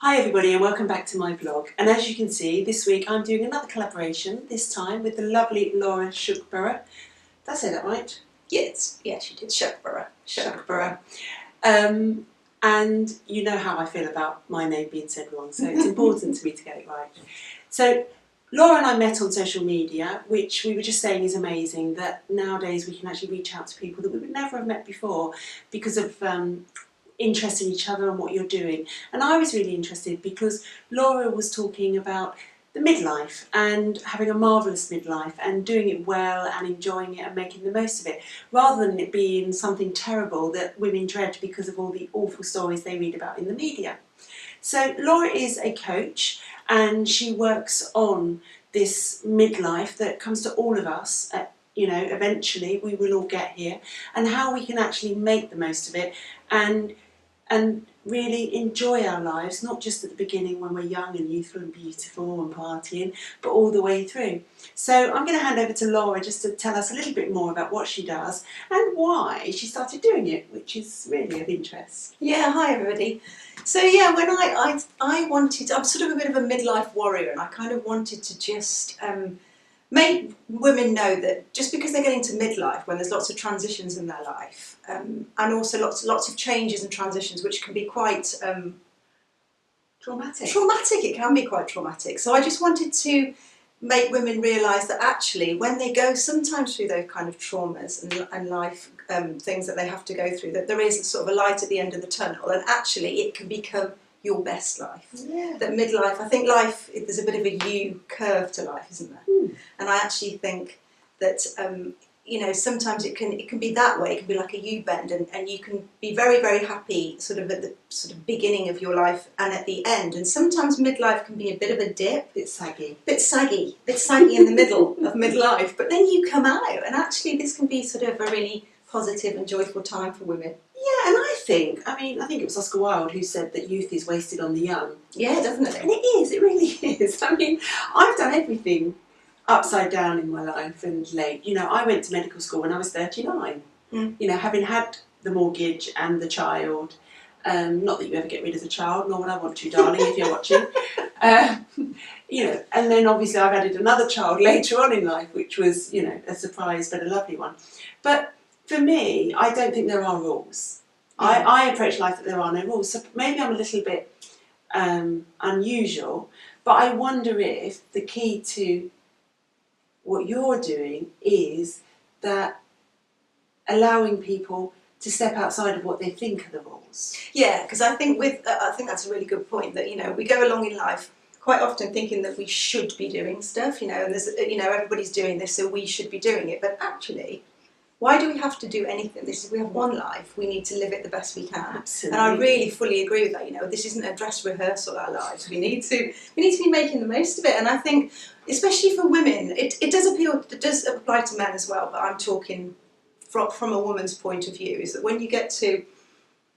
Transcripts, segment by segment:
Hi everybody and welcome back to my vlog. And as you can see, this week I'm doing another collaboration, this time with the lovely Laura Shuckburg. Did I say that right? Yes, yes you did. Shuckburg. Shuckburg. And you know how I feel about my name being said wrong, so it's important to me to get it right. So Laura and I met on social media, which we were just saying is amazing, that nowadays we can actually reach out to people that we would never have met before because of interest in each other and what you're doing. And I was really interested because Laura was talking about the midlife and having a marvellous midlife and doing it well and enjoying it and making the most of it, rather than it being something terrible that women dread because of all the awful stories they read about in the media. So Laura is a coach and she works on this midlife that comes to all of us. Eventually we will all get here, and how we can actually make the most of it and really enjoy our lives, not just at the beginning when we're young and youthful and beautiful and partying, but all the way through. So I'm going to hand over to Laura just to tell us a little bit more about what she does and why she started doing it, which is really of interest. Yeah, hi everybody. So yeah, when I wanted, I'm sort of a bit of a midlife warrior, and I kind of wanted to just make women know that just because they're getting to midlife, when there's lots of transitions in their life, and also lots of changes and transitions, which can be quite Traumatic. It can be quite traumatic. So I just wanted to make women realise that actually, when they go sometimes through those kind of traumas and life things that they have to go through, that there is sort of a light at the end of the tunnel, and actually it can become your best life. Yeah. That midlife, I think life, there's a bit of a U curve to life, isn't there? And I actually think that sometimes it can be that way. It can be like a U bend, and you can be very, very happy sort of at the sort of beginning of your life and at the end. And sometimes midlife can be a bit of a dip, Bit saggy in the middle of midlife. But then you come out, and actually this can be sort of a really positive and joyful time for women. Yeah, and I think it was Oscar Wilde who said that youth is wasted on the young. Yeah, definitely. And it really is. I've done everything upside down in my life and late. I went to medical school when I was 39. Having had the mortgage and the child. Not that you ever get rid of the child, nor would I want to, darling, if you're watching. And then obviously I've added another child later on in life, which was, a surprise but a lovely one. But for me, I don't think there are rules. I approach life that there are no rules. So maybe I'm a little bit unusual, but I wonder if the key to what you're doing is that allowing people to step outside of what they think are the rules. Yeah, because I think that's a really good point, that we go along in life quite often thinking that we should be doing stuff, and there's everybody's doing this, so we should be doing it. But actually, why do we have to do anything? We have one life. We need to live it the best we can. Absolutely. And I really fully agree with that. This isn't a dress rehearsal. Our lives. We need to be making the most of it. And I think, especially for women, it does apply to men as well. But I'm talking from a woman's point of view. Is that when you get to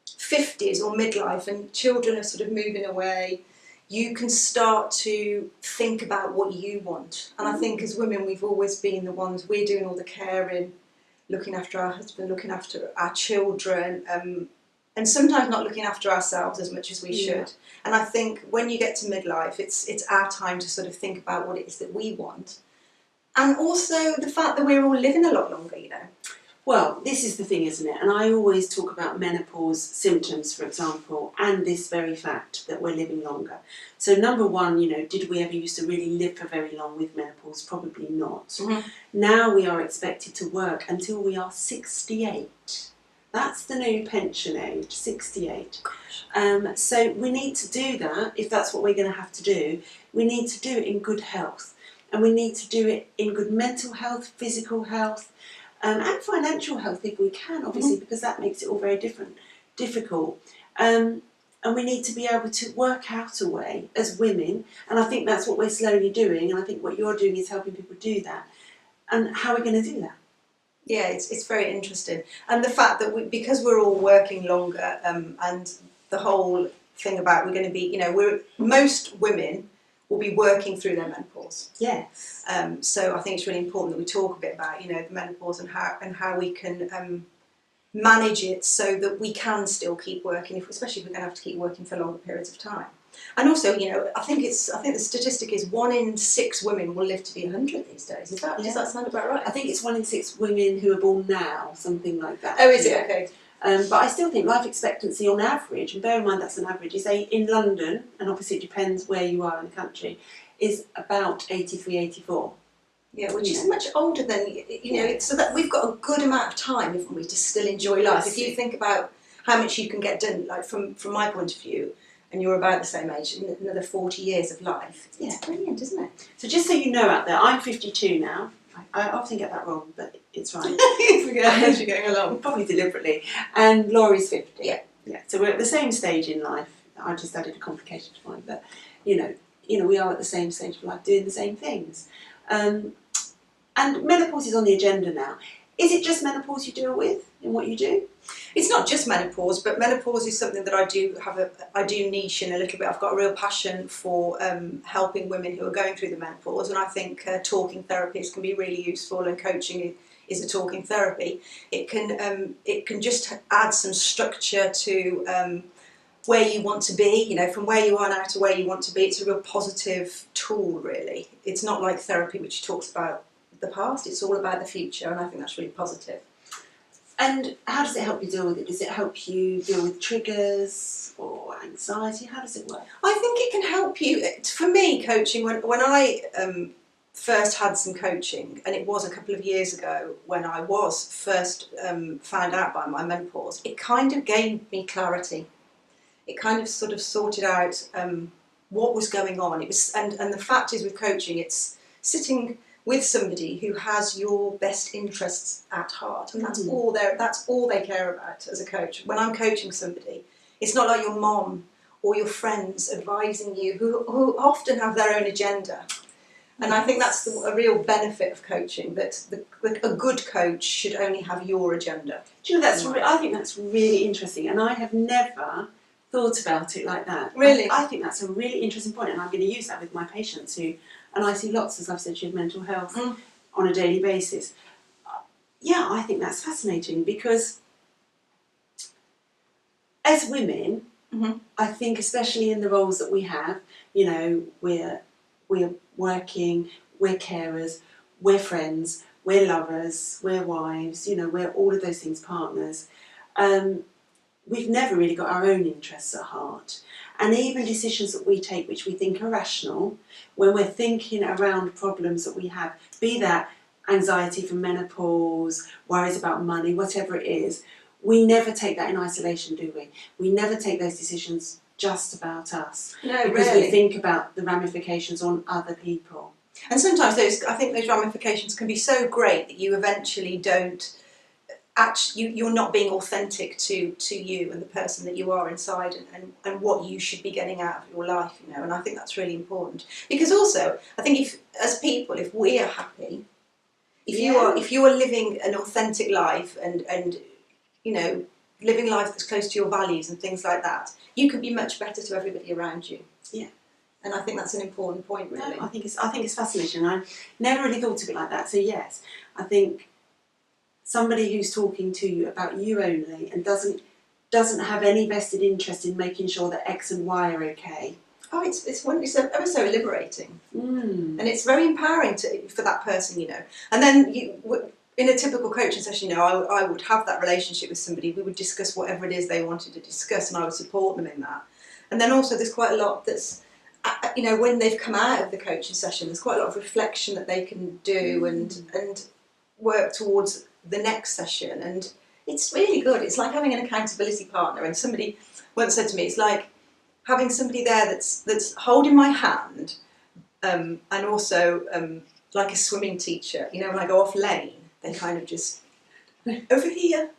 50s or midlife and children are sort of moving away, you can start to think about what you want. And I think as women, we've always been the ones, we're doing all the caring, looking after our husband, looking after our children, and sometimes not looking after ourselves as much as we should. And I think when you get to midlife, it's our time to sort of think about what it is that we want. And also the fact that we're all living a lot longer, Well, this is the thing, isn't it? And I always talk about menopause symptoms, for example, and this very fact that we're living longer. So number one, did we ever used to really live for very long with menopause? Probably not. Now we are expected to work until we are 68. That's the new pension age, 68. So we need to do that, if that's what we're going to have to do. We need to do it in good health. And we need to do it in good mental health, physical health, and financial health if we can, obviously, because that makes it all very difficult. And we need to be able to work out a way as women, and I think that's what we're slowly doing, and I think what you're doing is helping people do that. And how are we going to do that? Yeah, it's very interesting. And the fact that because we're all working longer, and the whole thing about we're going to be, most women will be working through their menopause. Yes. So I think it's really important that we talk a bit about, the menopause and how we can manage it so that we can still keep working, especially if we're going to have to keep working for longer periods of time. And also, you know, I think the statistic is 1 in 6 women will live to be 100 these days. Does that sound about right? I think it's 1 in 6 women who are born now, something like that. Oh, is it? Okay. But I still think life expectancy on average, and bear in mind that's an average, is in London, and obviously it depends where you are in the country, is about 83, 84. Yeah, which is much older than, you know, so that we've got a good amount of time, haven't we, to still enjoy life. If you think about how much you can get done, like from my point of view, and you're about the same age, another 40 years of life. It's brilliant, isn't it? So just so you know out there, I'm 52 now. I often get that wrong, but it's right. As you're going along. Probably deliberately. And Laurie's 50. Yeah. So we're at the same stage in life. I just added a complication to mine, but you know, we are at the same stage of life, doing the same things. And menopause is on the agenda now. Is it just menopause you deal with in what you do? It's not just menopause, but menopause is something that I do niche in a little bit. I've got a real passion for helping women who are going through the menopause, and I think talking therapies can be really useful, and coaching is a talking therapy. It can just add some structure to where you want to be, you know, from where you are now to where you want to be. It's a real positive tool, really. It's not like therapy, which talks about the past. It's all about the future, and I think that's really positive. And how does it help you deal with it? Does it help you deal with triggers or anxiety? How does it work? I think it can help you. For me, coaching, when I first had some coaching, and it was a couple of years ago when I was first found out by my menopause, it kind of gave me clarity. It kind of sort of sorted out what was going on. It was, and the fact is with coaching, it's sitting with somebody who has your best interests at heart, and that's all they care about as a coach. When I'm coaching somebody, it's not like your mom or your friends advising you, who often have their own agenda. And I think that's a real benefit of coaching, that a good coach should only have your agenda. Do you know, I think that's really interesting, and I have never thought about it like that. Really? I think that's a really interesting point, and I'm going to use that with my patients and I see lots, as I've said, with mental health on a daily basis. Yeah, I think that's fascinating, because as women, I think especially in the roles that we have, you know, we're working, we're carers, we're friends, we're lovers, we're wives, you know, we're all of those things, partners. We've never really got our own interests at heart. And even decisions that we take which we think are rational, when we're thinking around problems that we have, be that anxiety from menopause, worries about money, whatever it is, we never take that in isolation, do we? We never take those decisions just about us. No, because really. we think about the ramifications on other people. And sometimes I think those ramifications can be so great that you eventually don't you're not being authentic to you and the person that you are inside, and what you should be getting out of your life, you know. And I think that's really important, because also I think if we are happy, if you are living an authentic life and you know, living life that's close to your values and things like that, you can be much better to everybody around you. Yeah. And I think that's an important point, really. No, I think it's fascinating. I never really thought of it like that. So yes, I think somebody who's talking to you about you only and doesn't have any vested interest in making sure that X and Y are okay. Oh, it's ever so liberating, and it's very empowering for that person, you know. And then in a typical coaching session, you know, I would have that relationship with somebody. We would discuss whatever it is they wanted to discuss, and I would support them in that. And then also, there's quite a lot that's, you know, when they've come out of the coaching session, there's quite a lot of reflection that they can do and work towards the next session, and it's really good. It's like having an accountability partner. And somebody once said to me, it's like having somebody there that's holding my hand, and also like a swimming teacher. You know, when I go off lane, they kind of just over here,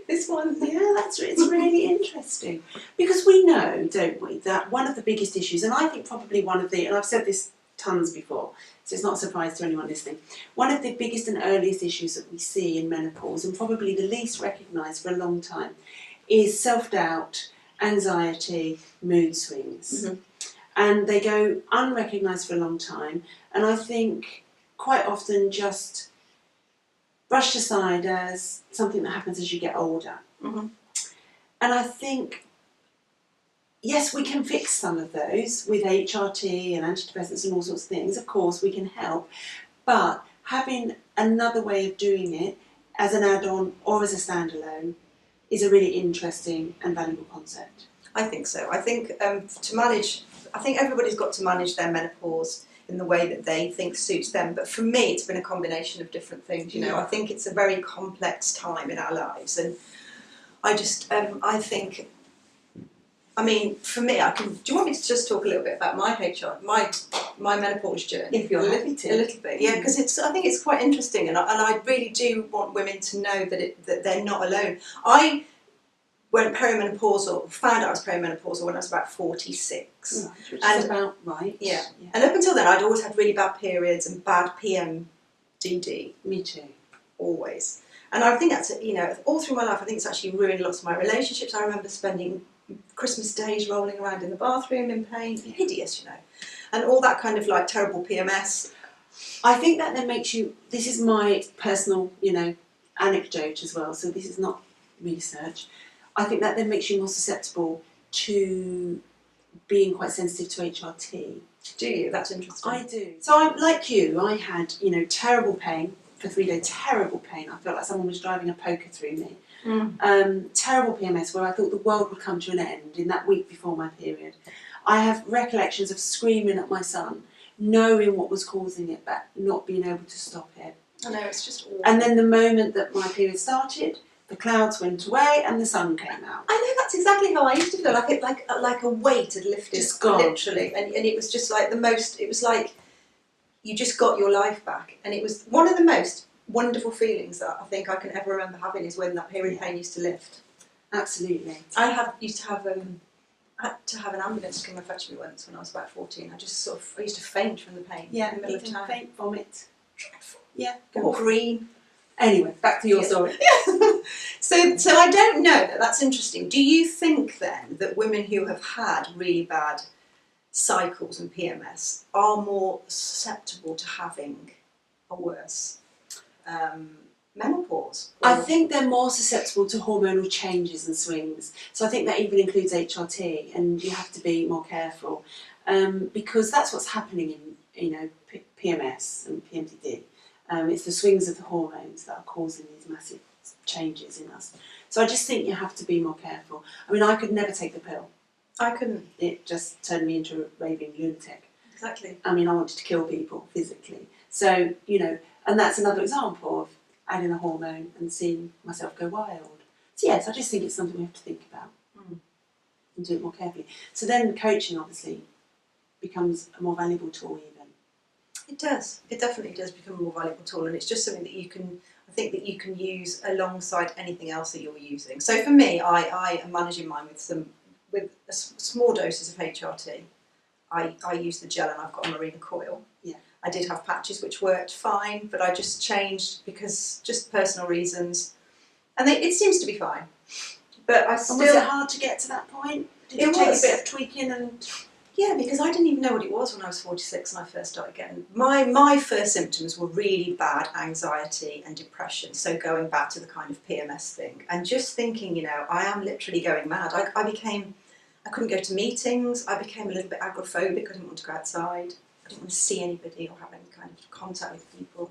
this one. Yeah, it's really interesting, because we know, don't we, that one of the biggest issues, and I think probably one of the, and I've said this tons before, so it's not a surprise to anyone listening, one of the biggest and earliest issues that we see in menopause, and probably the least recognised for a long time, is self-doubt, anxiety, mood swings. And they go unrecognised for a long time, and I think quite often just brushed aside as something that happens as you get older. And I think, yes, we can fix some of those with HRT and antidepressants and all sorts of things. Of course, we can help. But having another way of doing it as an add-on or as a standalone is a really interesting and valuable concept. I think so. I think I think everybody's got to manage their menopause in the way that they think suits them. But for me, it's been a combination of different things. You know, I think it's a very complex time in our lives, and I think. I mean, for me, do you want me to just talk a little bit about my menopause journey? If you're happy to. A little bit, yeah, because I think it's quite interesting, and I really do want women to know that they're not alone. I went perimenopausal, found out I was perimenopausal when I was about 46. Right, which is about right. Yeah. And up until then, I'd always had really bad periods and bad PMDD. Me too. Always. And I think that's, you know, all through my life, I think it's actually ruined lots of my relationships. I remember spending Christmas days rolling around in the bathroom in pain. Hideous, you know. And all that kind of like terrible PMS. I think that then makes you, this is my personal, you know, anecdote as well, so this is not research. I think that then makes you more susceptible to being quite sensitive to HRT. Do you? That's interesting. I do. So I'm like you, I had, you know, terrible pain for 3 days, terrible pain. I felt like someone was driving a poker through me. Terrible PMS where I thought the world would come to an end in that week before my period. I have recollections of screaming at my son, knowing what was causing it, but not being able to stop it. I know, it's just awful. And then the moment that my period started, the clouds went away and the sun came out. I know, that's exactly how I used to feel. Like a weight had lifted, just gone. Literally, and it was just like it was like you just got your life back, and it was one of the most wonderful feelings that I think I can ever remember having is when that period pain used to lift. Absolutely. I had to have an ambulance come and fetch me once when I was about 14. I used to faint from the pain. Yeah, in the middle of time. Faint, vomit. Dreadful. Yeah, All green. Anyway, back to your story. So I don't know that's interesting. Do you think then that women who have had really bad cycles and PMS are more susceptible to having a worse menopause? I think they're more susceptible to hormonal changes and swings. So I think that even includes HRT, and you have to be more careful because that's what's happening in, you know, PMS and PMDD. It's the swings of the hormones that are causing these massive changes in us. So I just think you have to be more careful. I mean, I could never take the pill. I couldn't. It just turned me into a raving lunatic. Exactly. I mean, I wanted to kill people physically. So, you know, and that's another example of adding a hormone and seeing myself go wild. So yes, I just think it's something we have to think about and do it more carefully. So then coaching obviously becomes a more valuable tool even. It does. It definitely does become a more valuable tool, and it's just something that I think that you can use alongside anything else that you're using. So for me, I am managing mine with small doses of HRT. I use the gel and I've got a marina coil. Yeah. I did have patches which worked fine, but I just changed because just personal reasons, and it seems to be fine. But I still. And was it hard to get to that point? Did it take a bit of tweaking and? Yeah, because I didn't even know what it was when I was 46 and I first started getting... My first symptoms were really bad anxiety and depression, so going back to the kind of PMS thing. And just thinking, you know, I am literally going mad. I couldn't go to meetings, I became a little bit agoraphobic, I didn't want to go outside, I didn't want to see anybody or have any kind of contact with people.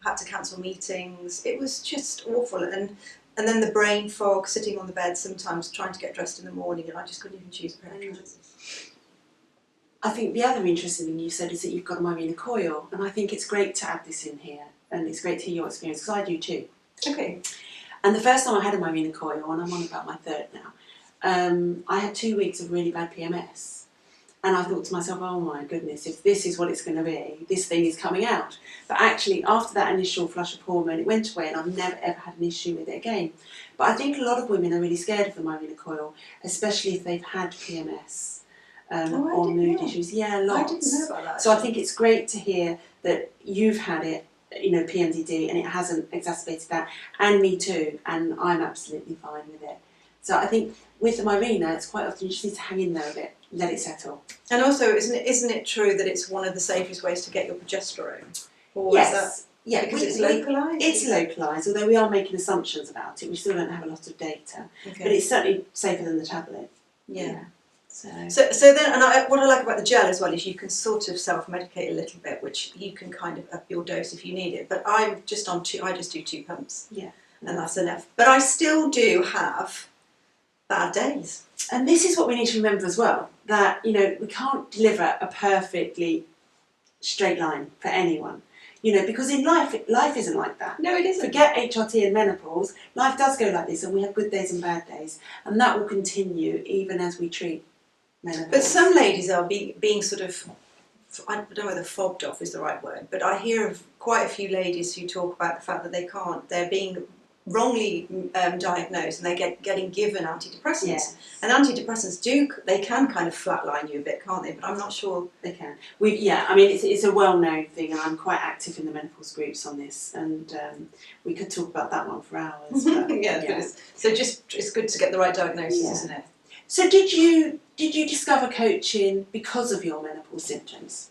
I had to cancel meetings, it was just awful. And then the brain fog, sitting on the bed sometimes trying to get dressed in the morning, and I just couldn't even choose a pair of trousers. I think the other interesting thing you said is that you've got a marina coil, and I think it's great to add this in here, and it's great to hear your experience, because I do too. Okay. And the first time I had a marina coil, and I'm on about my third now, I had 2 weeks of really bad PMS. And I thought to myself, oh my goodness, if this is what it's going to be, this thing is coming out. But actually, after that initial flush of hormone, it went away, and I've never ever had an issue with it again. But I think a lot of women are really scared of the marina coil, especially if they've had PMS. Or mood issues. Yeah, lots. I didn't know about that. So I think it's great to hear that you've had it, you know, PMDD, and it hasn't exacerbated that, and me too, and I'm absolutely fine with it. So I think with the Mirena, it's quite often you just need to hang in there a bit, let it settle. And also, isn't it true that it's one of the safest ways to get your progesterone? Or yes. Yeah, because it's localised? It's localised, although we are making assumptions about it. We still don't have a lot of data. Okay. But it's certainly safer than the tablet. Yeah. So then, what I like about the gel as well is you can sort of self-medicate a little bit, which you can kind of up your dose if you need it. But I just do 2 pumps. Yeah. And that's enough. But I still do have bad days. And this is what we need to remember as well, that, you know, we can't deliver a perfectly straight line for anyone. You know, because in life isn't like that. No, it isn't. Forget HRT and menopause. Life does go like this, and we have good days and bad days. And that will continue even as we treat menopause. But some ladies are being sort of, I don't know whether fobbed off is the right word, but I hear of quite a few ladies who talk about the fact that they're being wrongly diagnosed and they're getting given antidepressants. Yes. And antidepressants can kind of flatline you a bit, can't they? But I'm not sure. They can. I mean, it's a well-known thing, and I'm quite active in the menopause groups on this, and we could talk about that one for hours. But, yeah. So it's good to get the right diagnosis, isn't it? So did you discover coaching because of your menopause symptoms?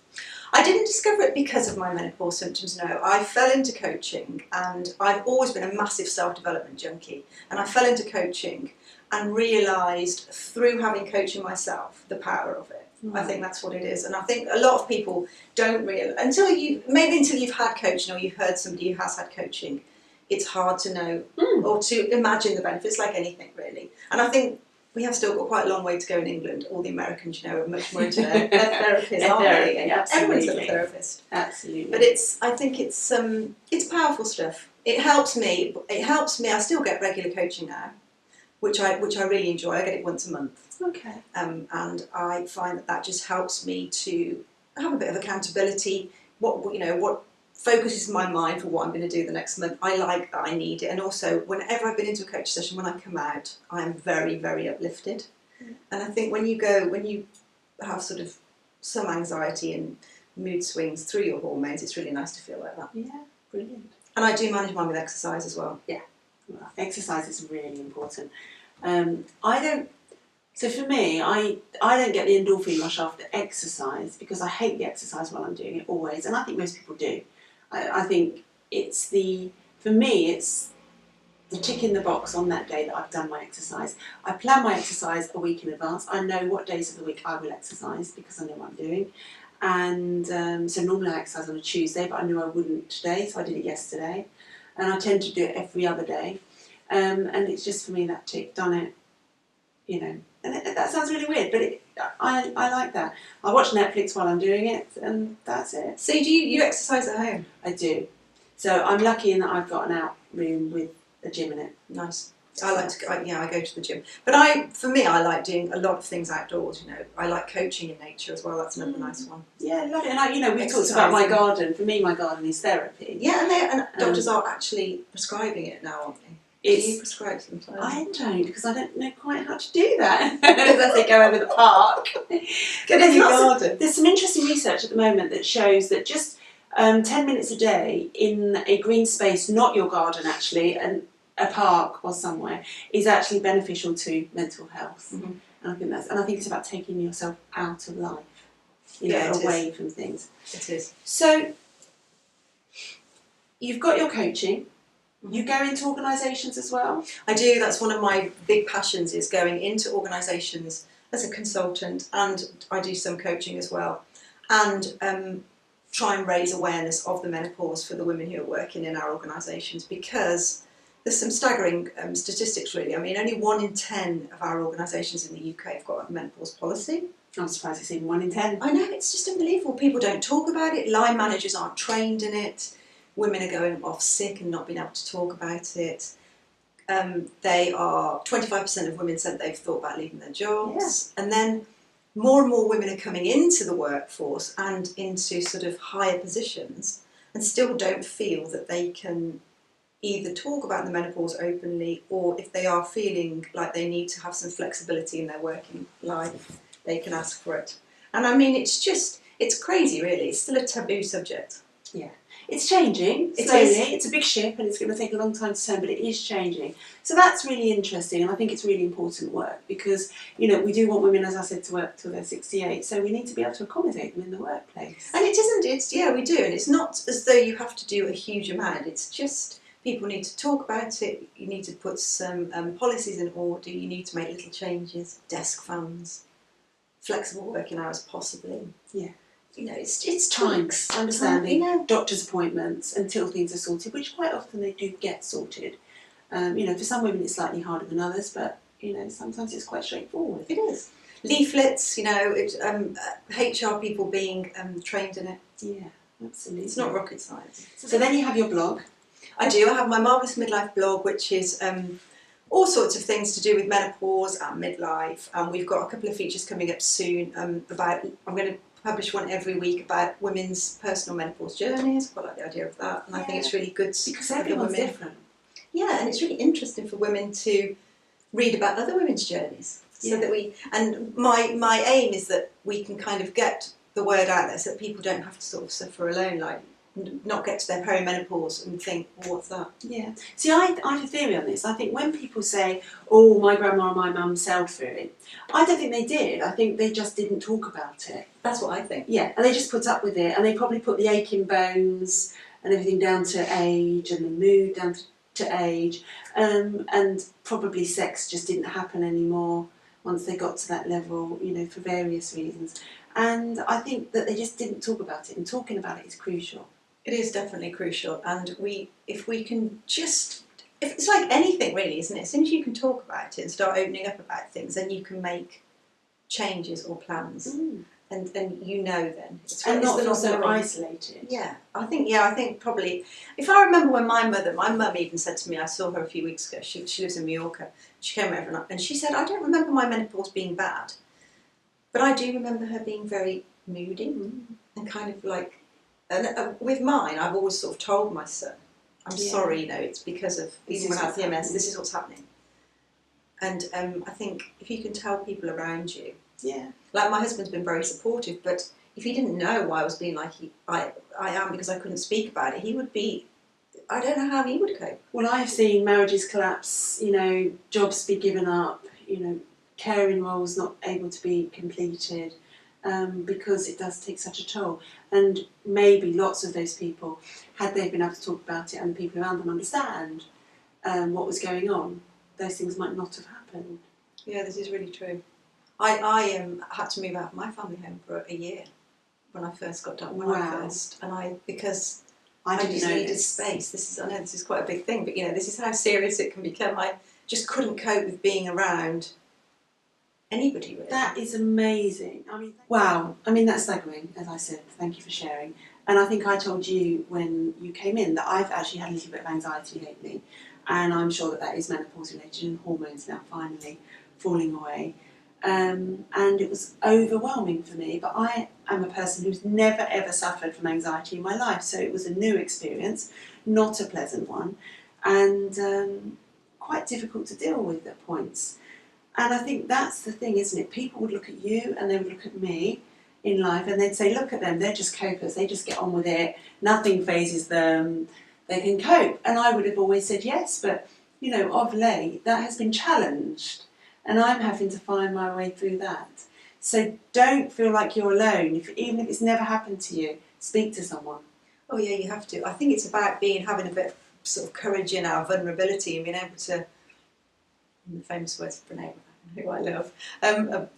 I didn't discover it because of my menopause symptoms, no. I fell into coaching, and I've always been a massive self-development junkie, and I fell into coaching and realised through having coaching myself the power of it. I think that's what it is, and I think a lot of people don't realise, until you've had coaching or you've heard somebody who has had coaching, it's hard to know or to imagine the benefits, like anything really. And I think we have still got quite a long way to go in England. All the Americans, you know, are much more into their therapists, aren't they? Everyone's got a therapist. Absolutely. But I think it's powerful stuff. It helps me. I still get regular coaching now, which I really enjoy. I get it once a month. Okay. And I find that just helps me to have a bit of accountability. What focuses my mind for what I'm going to do the next month. I like that. I need it. And also, whenever I've been into a coach session, when I come out, I'm very, very uplifted. And I think when you have sort of some anxiety and mood swings through your hormones, it's really nice to feel like that. Yeah, brilliant. And I do manage mine with exercise as well. Yeah, well, exercise is really important. So for me, I don't get the endorphin rush after exercise because I hate the exercise while I'm doing it always, and I think most people do. I think for me, it's the tick in the box on that day that I've done my exercise. I plan my exercise a week in advance. I know what days of the week I will exercise because I know what I'm doing. And so normally I exercise on a Tuesday, but I knew I wouldn't today, so I did it yesterday. And I tend to do it every other day. And it's just for me that tick, done it, you know. And that sounds really weird, but I like that. I watch Netflix while I'm doing it, and that's it. So do you exercise at home? I do. So I'm lucky in that I've got an out room with a gym in it. Nice. I go to the gym. But for me, I like doing a lot of things outdoors, you know. I like coaching in nature as well. That's another nice one. Yeah, love it. And we've talked about my garden. For me, my garden is therapy. Yeah, and doctors are actually prescribing it now, aren't they? Do you prescribe sometimes? I don't, because I don't know quite how to do that. As they go over the park. There's some interesting research at the moment that shows that just 10 minutes a day in a green space, not your garden actually, and a park or somewhere, is actually beneficial to mental health. Mm-hmm. And I think it's about taking yourself out of life, away from things. It is. So you've got your coaching. You go into organisations as well? I do. That's one of my big passions, is going into organisations as a consultant, and I do some coaching as well, and try and raise awareness of the menopause for the women who are working in our organisations, because there's some staggering statistics really. I mean, only 1 in 10 of our organisations in the UK have got a menopause policy. I'm surprised it's even 1 in 10. I know, it's just unbelievable. People don't talk about it. Line managers aren't trained in it. Women are going off sick and not being able to talk about it. 25% of women said they've thought about leaving their jobs. Yeah. And then more and more women are coming into the workforce and into sort of higher positions and still don't feel that they can either talk about the menopause openly, or if they are feeling like they need to have some flexibility in their working life, they can ask for it. And I mean, it's crazy really. It's still a taboo subject. Yeah. It's changing slowly. It's a big ship and it's going to take a long time to turn, but it is changing. So that's really interesting, and I think it's really important work because, we do want women, as I said, to work till they're 68, so we need to be able to accommodate them in the workplace. And we do, and it's not as though you have to do a huge amount, it's just people need to talk about it, you need to put some policies in order, you need to make little changes, desk fans, flexible working hours possibly. Yeah. You know, it's Time, tweaks. understanding, Time, doctor's appointments until things are sorted, which quite often they do get sorted. You know, for some women it's slightly harder than others, but you know, sometimes it's quite straightforward. It is. Leaflets, you know, HR people being trained in it. Yeah, absolutely. It's not rocket science. So then you have your blog. I do. I have my Marvellous Midlife blog, which is all sorts of things to do with menopause and midlife. And we've got a couple of features coming up soon about, I'm going to publish one every week about women's personal menopause journeys. I quite like the idea of that. And I think it's really good because everyone's women. different. Yeah, and it's really interesting for women to read about other women's journeys. So that my aim is that we can kind of get the word out there so that people don't have to sort of suffer alone, like not get to their perimenopause and think, well, what's that? Yeah. See, I have a theory on this. I think when people say, oh, my grandma and my mum sailed through it, I don't think they did. I think they just didn't talk about it. That's what I think. Yeah, and they just put up with it, and they probably put the aching bones and everything down to age, and the mood down to age, and probably sex just didn't happen anymore once they got to that level, you know, for various reasons. And I think that they just didn't talk about it, and talking about it is crucial. It is definitely crucial, and if we can just, it's like anything really, isn't it? As soon as you can talk about it and start opening up about things, then you can make changes or plans, and you know then. And not feel so isolated. Yeah, I think probably, if I remember when my mum even said to me, I saw her a few weeks ago, she lives in Mallorca, she came over and she said, I don't remember my menopause being bad, but I do remember her being very moody and kind of like, and with mine, I've always sort of told my son, I'm sorry, you know, it's because of, even when I have PMS, this is what's happening. And I think if you can tell people around you, like my husband's been very supportive, but if he didn't know why I was being like I am because I couldn't speak about it, he would be, I don't know how he would cope. Well, I've seen marriages collapse, you know, jobs be given up, you know, caring roles not able to be completed, because it does take such a toll. And maybe lots of those people, had they been able to talk about it and the people around them understand what was going on, those things might not have happened. Yeah, this is really true. I had to move out of my family home for a year when I first got diagnosed, because I just needed space. I know this is quite a big thing, but you know, this is how serious it can become. I just couldn't cope with being around anybody really. That is amazing. I mean, wow. I mean, that's staggering, as I said. Thank you for sharing. And I think I told you when you came in that I've actually had a little bit of anxiety lately, and I'm sure that is menopause related and hormones now finally falling away. And it was overwhelming for me, but I am a person who's never ever suffered from anxiety in my life, so it was a new experience, not a pleasant one, and quite difficult to deal with at points. And I think that's the thing, isn't it? People would look at you and they would look at me in life and they'd say, look at them, they're just copers, they just get on with it, nothing phases them, they can cope. And I would have always said yes, but you know, of late that has been challenged and I'm having to find my way through that. So don't feel like you're alone. Even if it's never happened to you, speak to someone. Oh yeah, you have to. I think it's about having a bit of sort of courage in our vulnerability and being able to, in the famous words of Brene, who I love,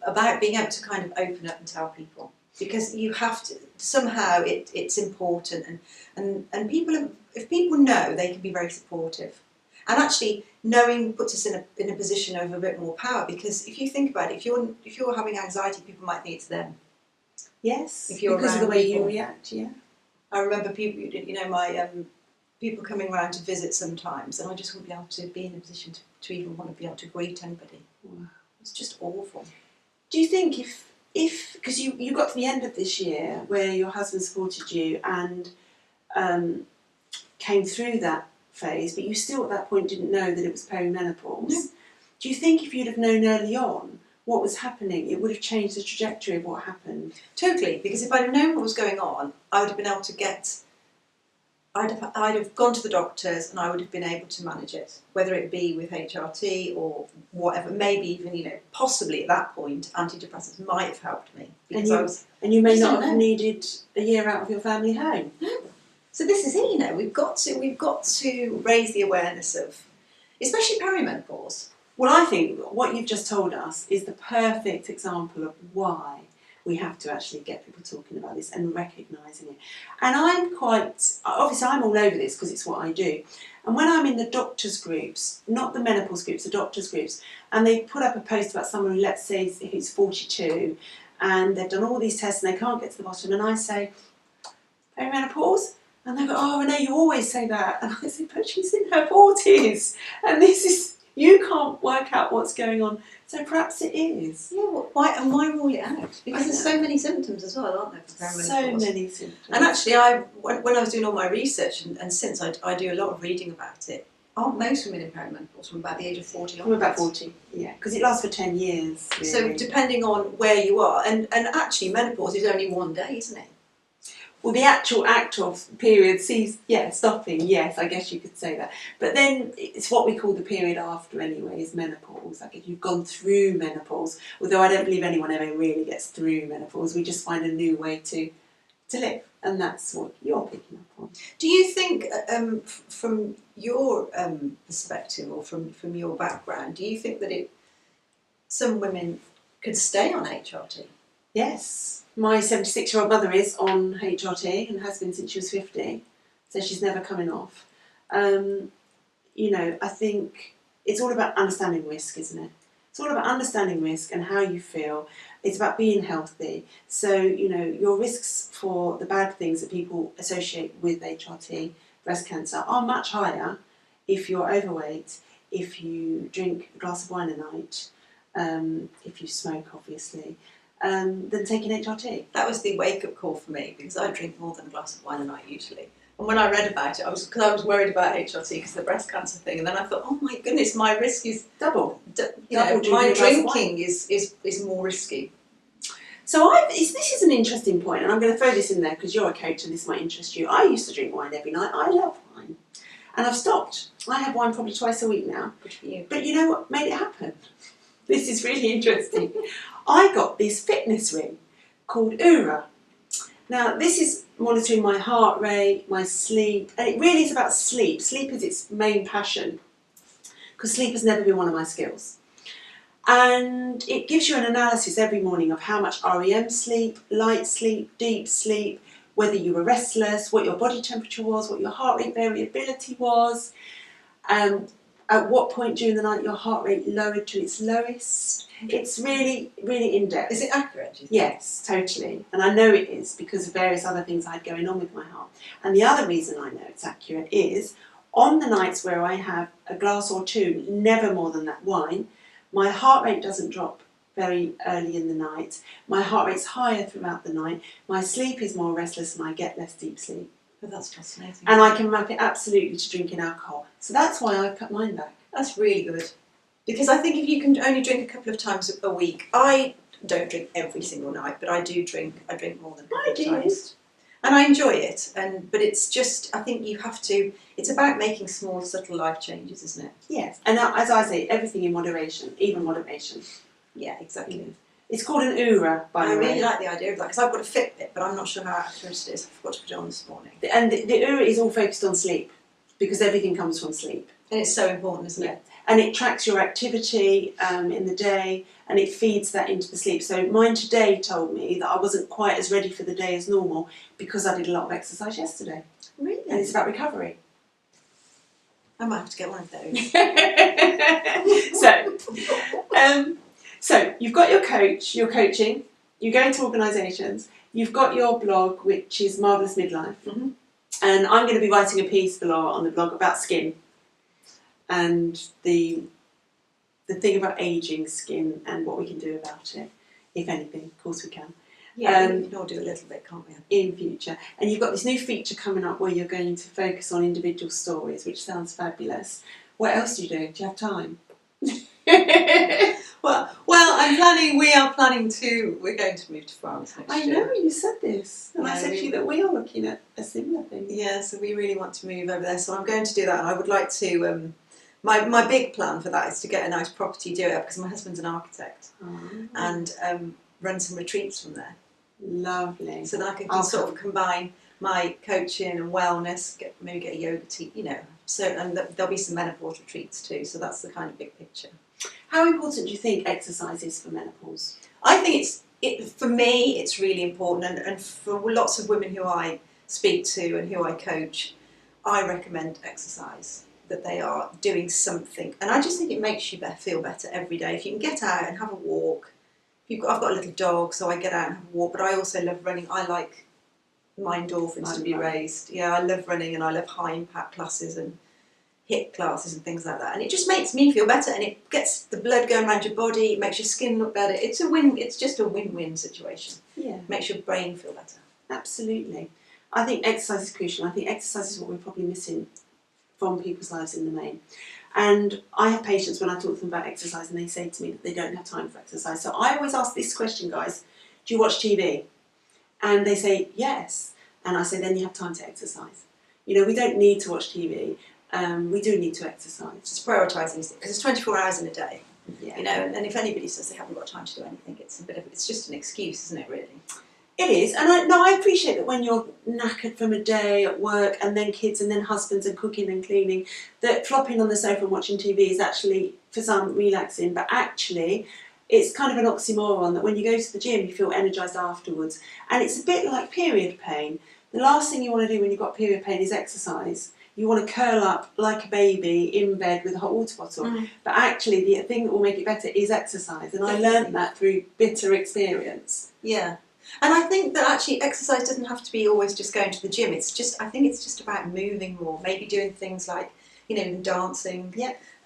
about being able to kind of open up and tell people, because you have to somehow. It's important, and people, if people know, they can be very supportive, and actually knowing puts us in a position of a bit more power. Because if you think about it, if you're having anxiety, people might think it's them. Yes, if you're because of the way you react. Yeah, I remember people, you know, my people coming around to visit sometimes, and I just wouldn't be able to be in a position to even want to be able to greet anybody. Wow. It's just awful. Do you think if because you got to the end of this year where your husband supported you and came through that phase, but you still at that point didn't know that it was perimenopause. No. Do you think if you'd have known early on what was happening, it would have changed the trajectory of what happened? Totally, because if I'd have known what was going on, I would have been able to I'd have gone to the doctors and I would have been able to manage it, whether it be with HRT or whatever. Maybe even, you know, possibly at that point, antidepressants might have helped me. Because and you may not have needed a year out of your family home. So this is it, you know, we've got to raise the awareness of, especially perimenopause. Well, I think what you've just told us is the perfect example of why we have to actually get people talking about this and recognising it. And obviously I'm all over this because it's what I do. And when I'm in the doctors' groups, not the menopause groups, the doctors' groups, and they put up a post about someone who, let's say, who's 42, and they've done all these tests and they can't get to the bottom, and I say, perimenopause? And they go, oh, Renee, you always say that. And I say, but she's in her 40s, and you can't work out what's going on. So perhaps it is. Yeah, why rule it out? Because there's so many symptoms as well, aren't there, for perimenopause? So many symptoms. And actually, when I was doing all my research, and since I do a lot of reading about it, aren't most women in perimenopause from about the age of 40 onwards? From about 40, yeah, because it lasts for 10 years. Really. So depending on where you are, and actually menopause is only one day, isn't it? Well, the actual act of period stopping, yes, I guess you could say that. But then it's what we call the period after anyway, is menopause. Like if you've gone through menopause, although I don't believe anyone ever really gets through menopause, we just find a new way to live. And that's what you're picking up on. Do you think, from your perspective or from your background, do you think that some women could stay on HRT? Yes. My 76-year-old mother is on HRT and has been since she was 50, so she's never coming off. I think it's all about understanding risk, isn't it? It's all about understanding risk and how you feel. It's about being healthy. So, your risks for the bad things that people associate with HRT, breast cancer, are much higher if you're overweight, if you drink a glass of wine a night, if you smoke, obviously. Than taking HRT. That was the wake-up call for me, because I drink more than a glass of wine a night usually. And when I read about it, I was worried about HRT because of the breast cancer thing, and then I thought, oh my goodness, my risk is double. My drinking is more risky. So this is an interesting point, and I'm going to throw this in there because you're a coach and this might interest you. I used to drink wine every night. I love wine, and I've stopped. I have wine probably twice a week now. Good for you. But you know what made it happen? This is really interesting. I got this fitness ring called Oura. Now, this is monitoring my heart rate, my sleep, and it really is about sleep. Sleep is its main passion, because sleep has never been one of my skills. And it gives you an analysis every morning of how much REM sleep, light sleep, deep sleep, whether you were restless, what your body temperature was, what your heart rate variability was, at what point during the night your heart rate lowered to its lowest. It's really, really in-depth. Is it accurate, do you think? Yes, totally. And I know it is because of various other things I had going on with my heart. And the other reason I know it's accurate is on the nights where I have a glass or two, never more than that wine, my heart rate doesn't drop very early in the night. My heart rate's higher throughout the night. My sleep is more restless and I get less deep sleep. But that's fascinating. And I can map it absolutely to drinking alcohol. So that's why I cut mine back. That's really good. Because I think if you can only drink a couple of times a week, I don't drink every single night, but I drink more than a couple of times. And I enjoy it. But it's just, I think you have to, it's about making small, subtle life changes, isn't it? Yes. And as I say, everything in moderation, even moderation. Yeah, exactly. Yeah. It's called an Oura, by the way. I really like the idea of that, because I've got a Fitbit, but I'm not sure how accurate it is. I forgot to put it on this morning. And the Oura is all focused on sleep, because everything comes from sleep. And it's so important, isn't it? And it tracks your activity in the day, and it feeds that into the sleep. So mine today told me that I wasn't quite as ready for the day as normal because I did a lot of exercise yesterday. Really? And it's about recovery. I might have to get one of those. So you've got your coach, you're coaching, you're going to organisations, you've got your blog, which is Marvellous Midlife. Mm-hmm. And I'm going to be writing a piece for Laura on the blog about skin. And the thing about ageing skin and what we can do about it, if anything, of course we can. Yeah, we can all do a little bit, can't we? In future. And you've got this new feature coming up where you're going to focus on individual stories, which sounds fabulous. What else do you do? Do you have time? We're going to move to France next year. I know, you said this. And Yeah, I said to you that we are looking at a similar thing. Yeah, so we really want to move over there. So I'm going to do that, and I would like to... My big plan for that is to get a nice property, do it up, because my husband's an architect, and run some retreats from there. Lovely. So that I can sort of combine my coaching and wellness, maybe get a yoga teacher, So, and there'll be some menopause retreats too, so that's the kind of big picture. How important do you think exercise is for menopause? I think for me, it's really important, and for lots of women who I speak to and who I coach, I recommend exercise, that they are doing something. And I just think it makes you feel better every day. If you can get out and have a walk. I've got a little dog, so I get out and have a walk, but I also love running. I like my endorphins to be raised. Yeah, I love running, and I love high impact classes and HIIT classes and things like that. And it just makes me feel better, and it gets the blood going around your body, it makes your skin look better. It's just a win-win situation. Yeah. It makes your brain feel better. Absolutely. I think exercise is crucial. I think exercise is what we're probably missing from people's lives in the main. And I have patients when I talk to them about exercise and they say to me that they don't have time for exercise. So I always ask this question, guys, do you watch TV? And they say yes. And I say, then you have time to exercise. You know, we don't need to watch TV. We do need to exercise. Just prioritising things, because it's 24 hours in a day. Yeah. You know, and if anybody says they haven't got time to do anything, it's just an excuse, isn't it, really? It is, and I appreciate that when you're knackered from a day at work and then kids and then husbands and cooking and cleaning, that flopping on the sofa and watching TV is actually, for some, relaxing, but actually it's kind of an oxymoron that when you go to the gym you feel energised afterwards. And it's a bit like period pain. The last thing you want to do when you've got period pain is exercise. You want to curl up like a baby in bed with a hot water bottle. But actually the thing that will make it better is exercise, and I learned that through bitter experience. Yeah. And I think that actually exercise doesn't have to be always just going to the gym. I think it's just about moving more, maybe doing things like, you know, dancing,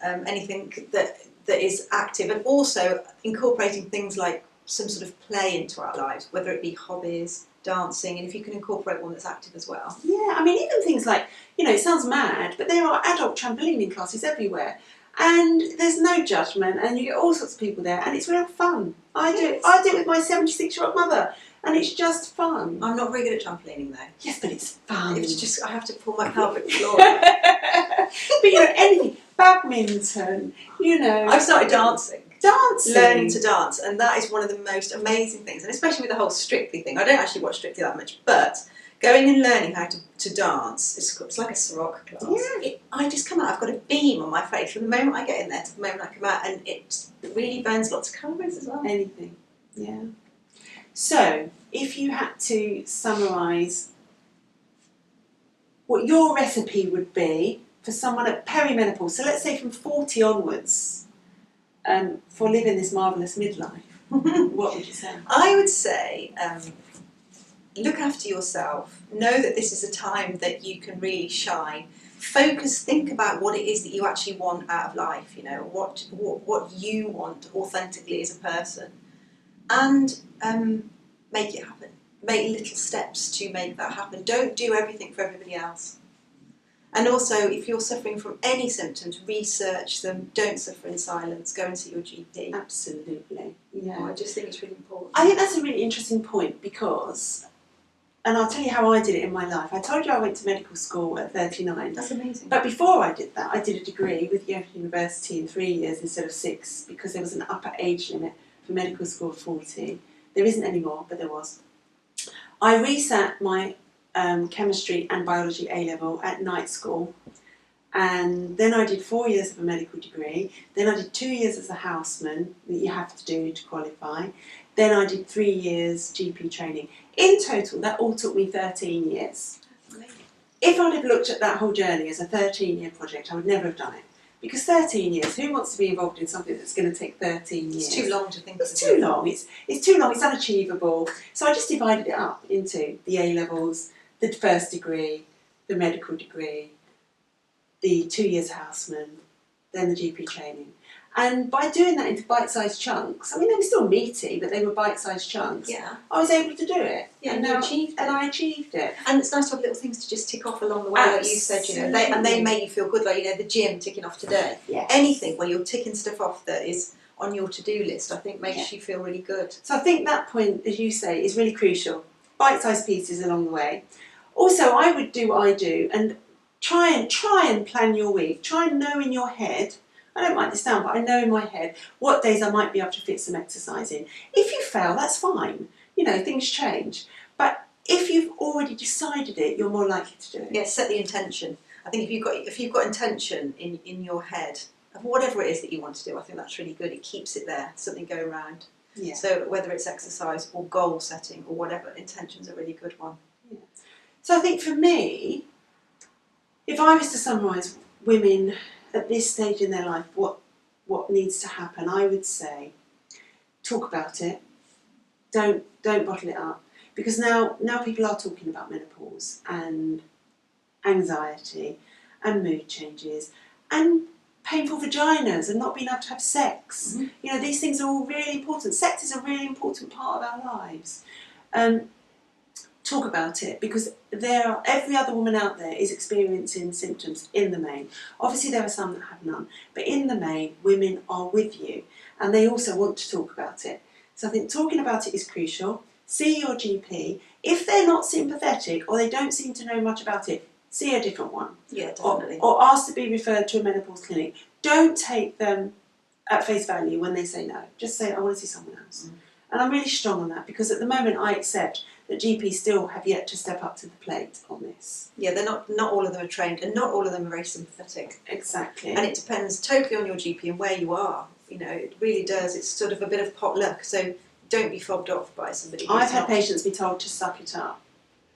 anything that is active, and also incorporating things like some sort of play into our lives, whether it be hobbies, dancing, and if you can incorporate one that's active as well. Yeah, I mean, even things like, you know, it sounds mad, but there are adult trampolining classes everywhere. And there's no judgment, and you get all sorts of people there, and it's real fun. I do it with my 76-year-old mother, and it's just fun. I'm not very good at trampolining though. Yes, but it's fun. It's just, I have to pull my pelvic floor. But you know, anything, badminton, you know. I've started dancing. Learning to dance, and that is one of the most amazing things, and especially with the whole Strictly thing. I don't actually watch Strictly that much, but going and learning how to dance, it's like a Ciroc class. Yeah. I just come out, I've got a beam on my face from the moment I get in there to the moment I come out, and it really burns lots of calories as well. Anything, yeah. So, if you had to summarise what your recipe would be for someone at perimenopause, so let's say from 40 onwards, for living this marvellous midlife, what would you say? I would say look after yourself. Know that this is a time that you can really shine. Focus, think about what it is that you actually want out of life, you know, what you want authentically as a person. And make it happen. Make little steps to make that happen. Don't do everything for everybody else. And also, if you're suffering from any symptoms, research them. Don't suffer in silence. Go and see your GP. Absolutely, yeah. I just think it's really important. I think that's a really interesting point because, and I'll tell you how I did it in my life. I told you I went to medical school at 39. That's amazing. But before I did that, I did a degree with Open University in 3 years instead of 6 because there was an upper age limit for medical school of 40. There isn't anymore, but there was. I resat my chemistry and biology A-level at night school, and then I did 4 years of a medical degree, then I did 2 years as a houseman that you have to do to qualify, then I did 3 years GP training. In total, that all took me 13 years. If I'd have looked at that whole journey as a 13-year project, I would never have done it. Because 13 years, who wants to be involved in something that's going to take 13 years? It's too long to think. It's too long. It's too long. It's unachievable. So I just divided it up into the A-levels, the first degree, the medical degree, the 2 years houseman, then the GP training. And by doing that into bite-sized chunks, I mean, they were still meaty, but they were bite-sized chunks. Yeah. I was able to do it. Yeah, and you achieved it. And I achieved it. And it's nice to have little things to just tick off along the way, like you said, you know, they make you feel good, like, you know, the gym ticking off today. Yes. Anything where you're ticking stuff off that is on your to-do list, I think makes you feel really good. So I think that point, as you say, is really crucial. Bite-sized pieces along the way. Also, I would do what I do and try and plan your week. Try and know in your head, I don't write this down, but I know in my head what days I might be able to fit some exercise in. If you fail, that's fine. You know, things change. But if you've already decided it, you're more likely to do it. Yeah, set the intention. I think if you've got intention in your head, whatever it is that you want to do. I think that's really good. It keeps it there, something going around. Yeah. So whether it's exercise or goal setting or whatever, intention's a really good one. Yeah. So I think for me, if I was to summarise women at this stage in their life, what needs to happen, I would say talk about it. Don't bottle it up, because now people are talking about menopause and anxiety and mood changes and painful vaginas and not being able to have sex. Mm-hmm. You know, these things are all really important. Sex is a really important part of our lives. Talk about it, because every other woman out there is experiencing symptoms in the main. Obviously there are some that have none, but in the main, women are with you and they also want to talk about it. So I think talking about it is crucial. See your GP. If they're not sympathetic or they don't seem to know much about it, see a different one. Yeah, definitely. Or ask to be referred to a menopause clinic. Don't take them at face value when they say no. Just say, I want to see someone else. Mm. And I'm really strong on that, because at the moment I accept that GPs still have yet to step up to the plate on this. Yeah, they're not all of them are trained, and not all of them are very sympathetic. Exactly. And it depends totally on your GP and where you are. You know, it really does. It's sort of a bit of potluck, so don't be fobbed off by somebody. I've had patients be told to suck it up.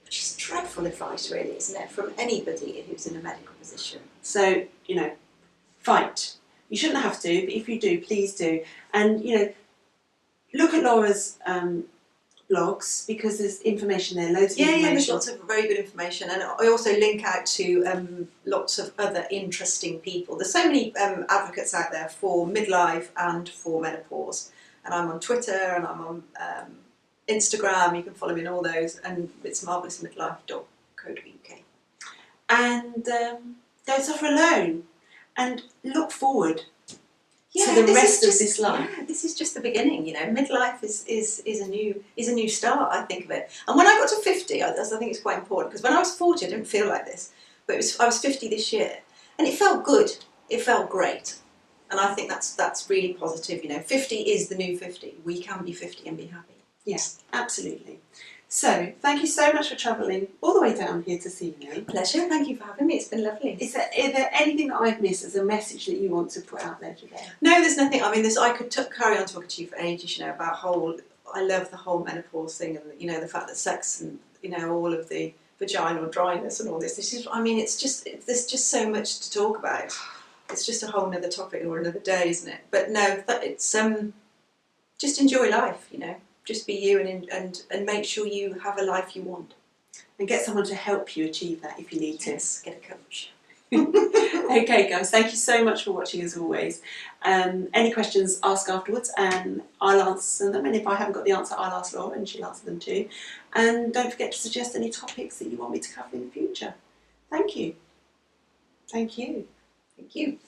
Which is dreadful advice, really, isn't it, from anybody who's in a medical position. So, you know, fight. You shouldn't have to, but if you do, please do. And, you know, look at Laura's blogs, because there's information there, loads of information. Yeah, there's lots of very good information, and I also link out to lots of other interesting people. There's so many advocates out there for midlife and for menopause, and I'm on Twitter and I'm on Instagram. You can follow me on all those, and it's marvellousmidlife.co.uk. And don't suffer alone, and look forward to the rest of this life. Yeah, this is just the beginning. You know, midlife is a new start. I think of it. And when I got to 50, I think it's quite important, because when I was 40, I didn't feel like this, but I was 50 this year, and it felt good. It felt great, and I think that's really positive. You know, 50 is the new 50. We can be 50 and be happy. Yes, absolutely. So, thank you so much for travelling all the way down here to see me. Pleasure. Thank you for having me. It's been lovely. Is there anything that I've missed as a message that you want to put out there today? No, there's nothing. I mean, I could carry on talking to you for ages. You know, about I love the whole menopause thing, and you know, the fact that sex and all of the vaginal dryness and all this. I mean, there's just so much to talk about. It's just a whole nother topic or another day, isn't it? But no, it's just enjoy life. You know. Just be you and make sure you have a life you want. And get someone to help you achieve that if you need to. Yes, get a coach. Okay, guys, thank you so much for watching as always. Any questions, ask afterwards and I'll answer them. And if I haven't got the answer, I'll ask Laura and she'll answer them too. And don't forget to suggest any topics that you want me to cover in the future. Thank you. Thank you. Thank you.